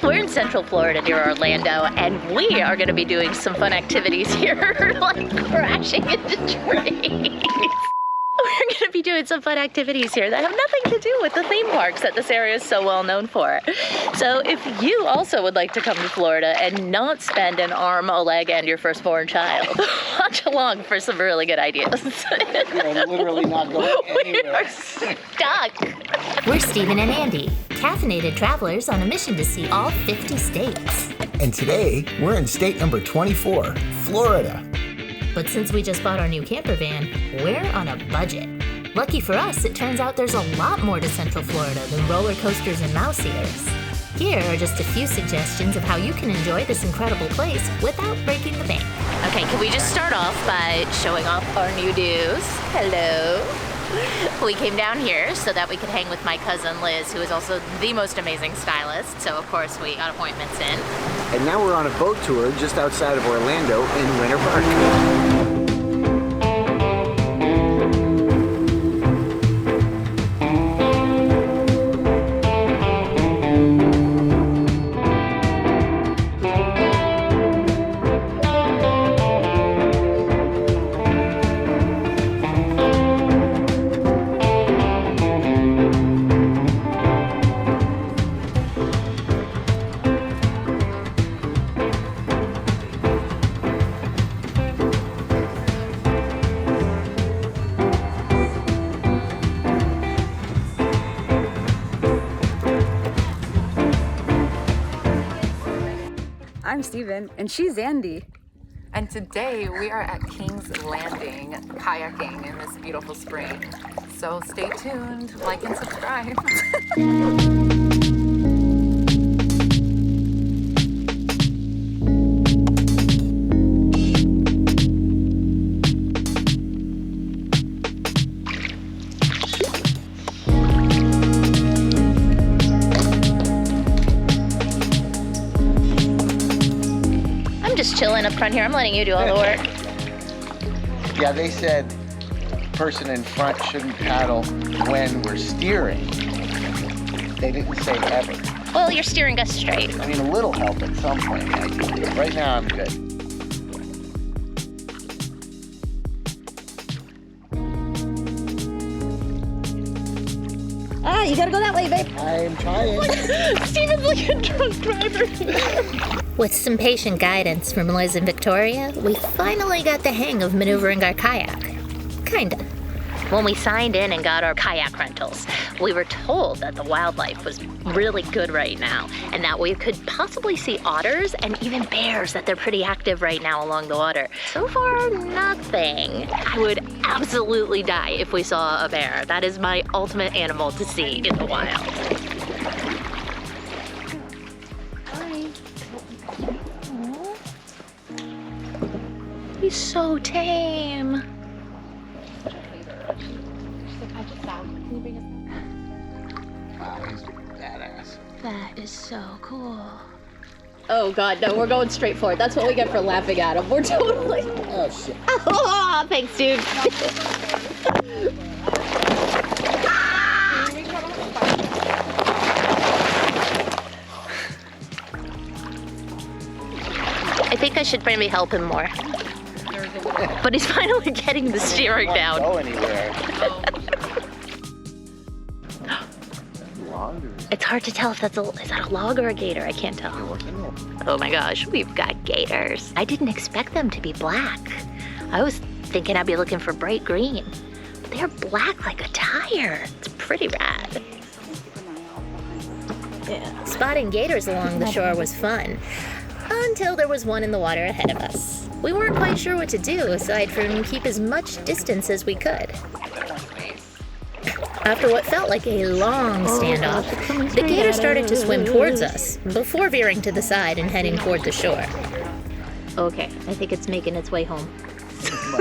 We're in Central Florida near Orlando, and we are going to be doing some fun activities here, like crashing into trees. We're going to be doing some fun activities here that have nothing to do with the theme parks that this area is so well known for. So if you also would like to come to Florida and not spend an arm, a leg, and your firstborn child, watch along for some really good ideas. We're literally not going anywhere. We are stuck. We're Stephen and Andy, caffeinated travelers on a mission to see all 50 states. And today, we're in state number 24, Florida. But since we just bought our new camper van, we're on a budget. Lucky for us, it turns out there's a lot more to Central Florida than roller coasters and mouse eaters. Here are just a few suggestions of how you can enjoy this incredible place without breaking the bank. Okay, can we just start off by showing off our new dues? Hello. We came down here so that we could hang with my cousin Liz, who is also the most amazing stylist. So of course we got appointments in. And now we're on a boat tour just outside of Orlando in Winter Park. I'm Steven, and she's Andy. And today we are at King's Landing kayaking in this beautiful spring. So stay tuned, like and subscribe. Just chilling up front here. I'm letting you do all the work. Yeah, they said person in front shouldn't paddle when we're steering. They didn't say ever. Well, you're steering us straight. I mean, a little help at some point, maybe. Right now, I'm good. Ah, you gotta go that way, babe. I'm trying. Steven's like a drunk driver. With some patient guidance from Liz and Victoria, we finally got the hang of maneuvering our kayak. Kinda. When we signed in and got our kayak rentals, we were told that the wildlife was really good right now and that we could possibly see otters and even bears, that they're pretty active right now along the water. So far, nothing. I would absolutely die if we saw a bear. That is my ultimate animal to see in the wild. He's so tame. Wow, he's badass. That is so cool. Oh God, no, we're going straight for it. That's what we get for laughing at him. We're totally. Oh, shit. Oh, thanks, dude. I think I should maybe help him more. But he's finally getting the steering down. Go anywhere. It's hard to tell if is that a log or a gator? I can't tell. Oh my gosh, we've got gators. I didn't expect them to be black. I was thinking I'd be looking for bright green, but they're black like a tire. It's pretty rad. Yeah. Spotting gators along the shore was fun, until there was one in the water ahead of us. We weren't quite sure what to do aside from keep as much distance as we could. After what felt like a long standoff, the gator started to swim towards us before veering to the side and heading toward the shore. Okay, I think it's making its way home.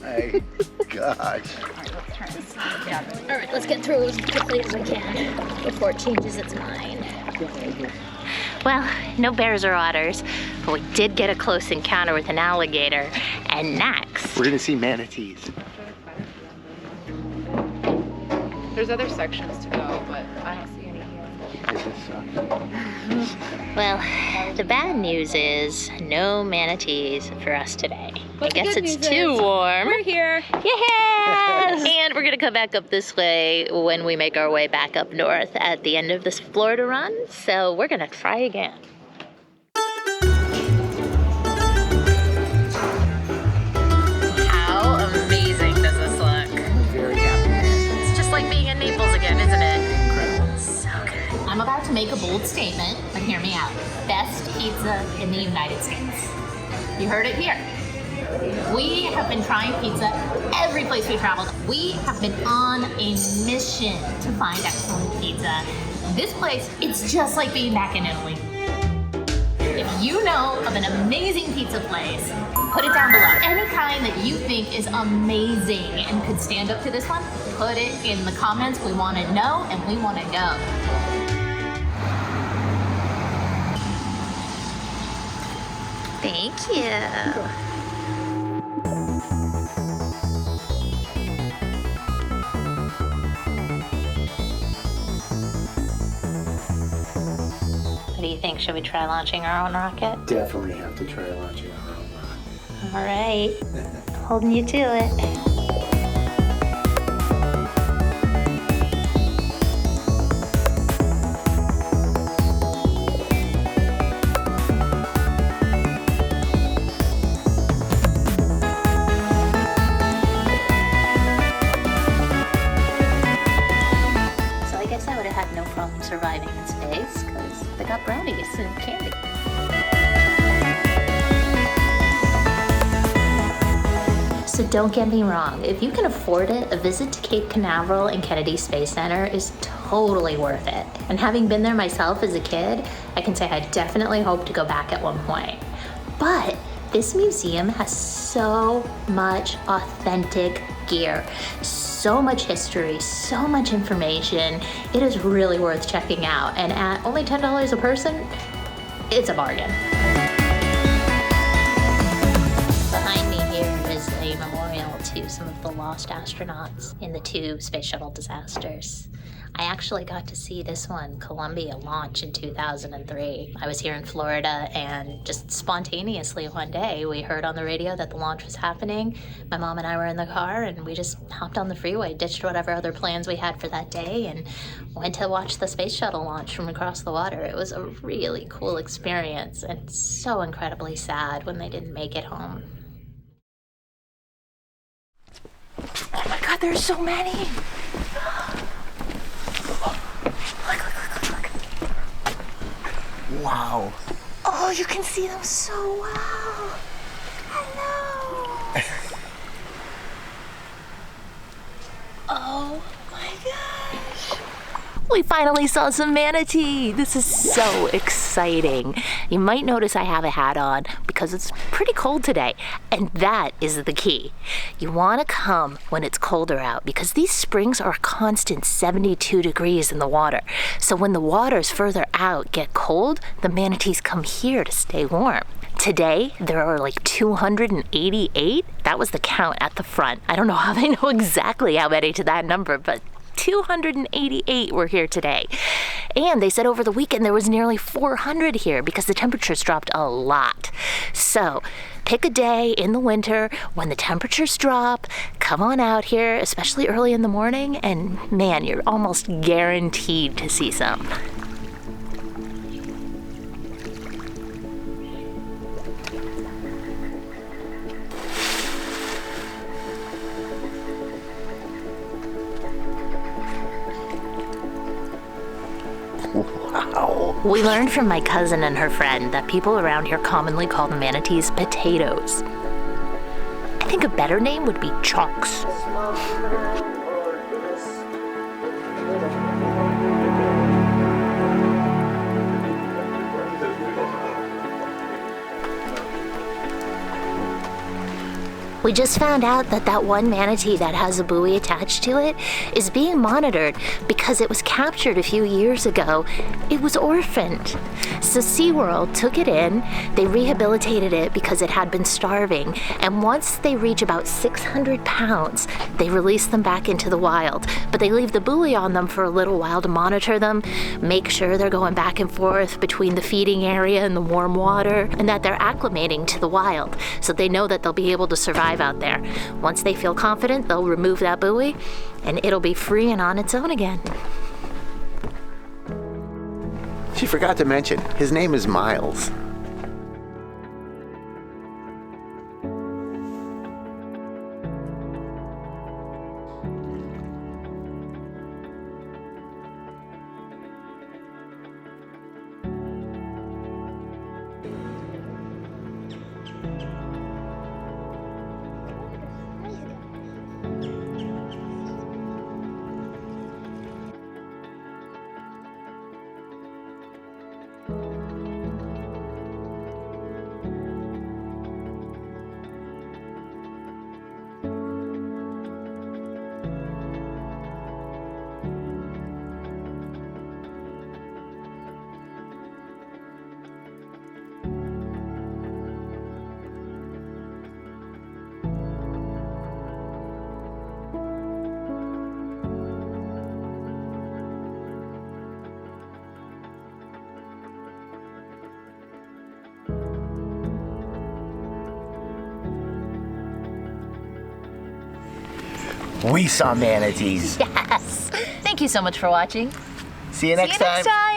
My gosh. All right, let's get through as quickly as we can before it changes its mind. Well, no bears or otters, but we did get a close encounter with an alligator. And next, We're gonna see manatees. There's other sections to go, but I don't see any here. Well, the bad news is no manatees for us today. But I guess the good it's news too is warm. We're here. Yes! And we're gonna come back up this way when we make our way back up north at the end of this Florida run. So we're gonna try again. How amazing does this look? Very happy. It's just like being in Naples again, isn't it? Incredible. So good. I'm about to make a bold statement, but hear me out. Best pizza in the United States. You heard it here. We have been trying pizza every place we traveled. We have been on a mission to find excellent pizza. This place, it's just like being back in Italy. If you know of an amazing pizza place, put it down below. Any kind that you think is amazing and could stand up to this one, put it in the comments. We want to know and we want to go. Thank you. What do you think? Should we try launching our own rocket? Definitely have to try launching our own rocket. All right. Holding you to it. So I guess I would have had no problem surviving in space because they got brownies and candy. So don't get me wrong, if you can afford it, a visit to Cape Canaveral and Kennedy Space Center is totally worth it. And having been there myself as a kid, I can say I definitely hope to go back at one point. But this museum has so much authentic gear, so much history, so much information. It is really worth checking out. And at only $10 a person, it's a bargain. Behind me here is a memorial to some of the lost astronauts in the 2 space shuttle disasters. I actually got to see this one, Columbia, launch in 2003. I was here in Florida and just spontaneously one day we heard on the radio that the launch was happening. My mom and I were in the car and we just hopped on the freeway, ditched whatever other plans we had for that day and went to watch the space shuttle launch from across the water. It was a really cool experience and so incredibly sad when they didn't make it home. Oh my God, there's so many! Wow. Oh, you can see them so well. Hello. Oh my gosh. We finally saw some manatee. This is so exciting. You might notice I have a hat on because it's pretty cold today, and that is the key. You want to come when it's colder out because these springs are a constant 72 degrees in the water. So when the waters further out get cold, the manatees come here to stay warm. Today, there are like 288. That was the count at the front. I don't know how they know exactly how many to that number, but 288 were here today. And they said over the weekend there was nearly 400 here because the temperatures dropped a lot. So pick a day in the winter when the temperatures drop, come on out here, especially early in the morning, and man, you're almost guaranteed to see some. Wow. We learned from my cousin and her friend that people around here commonly call the manatees potatoes. I think a better name would be chunks. We just found out that that one manatee that has a buoy attached to it is being monitored because it was captured a few years ago. It was orphaned. So SeaWorld took it in, they rehabilitated it because it had been starving, and once they reach about 600 pounds, they release them back into the wild. But they leave the buoy on them for a little while to monitor them, make sure they're going back and forth between the feeding area and the warm water, and that they're acclimating to the wild, so they know that they'll be able to survive out there. Once they feel confident, they'll remove that buoy, and it'll be free and on its own again. She forgot to mention, his name is Miles. We saw manatees. Yes. Thank you so much for watching. See you next time.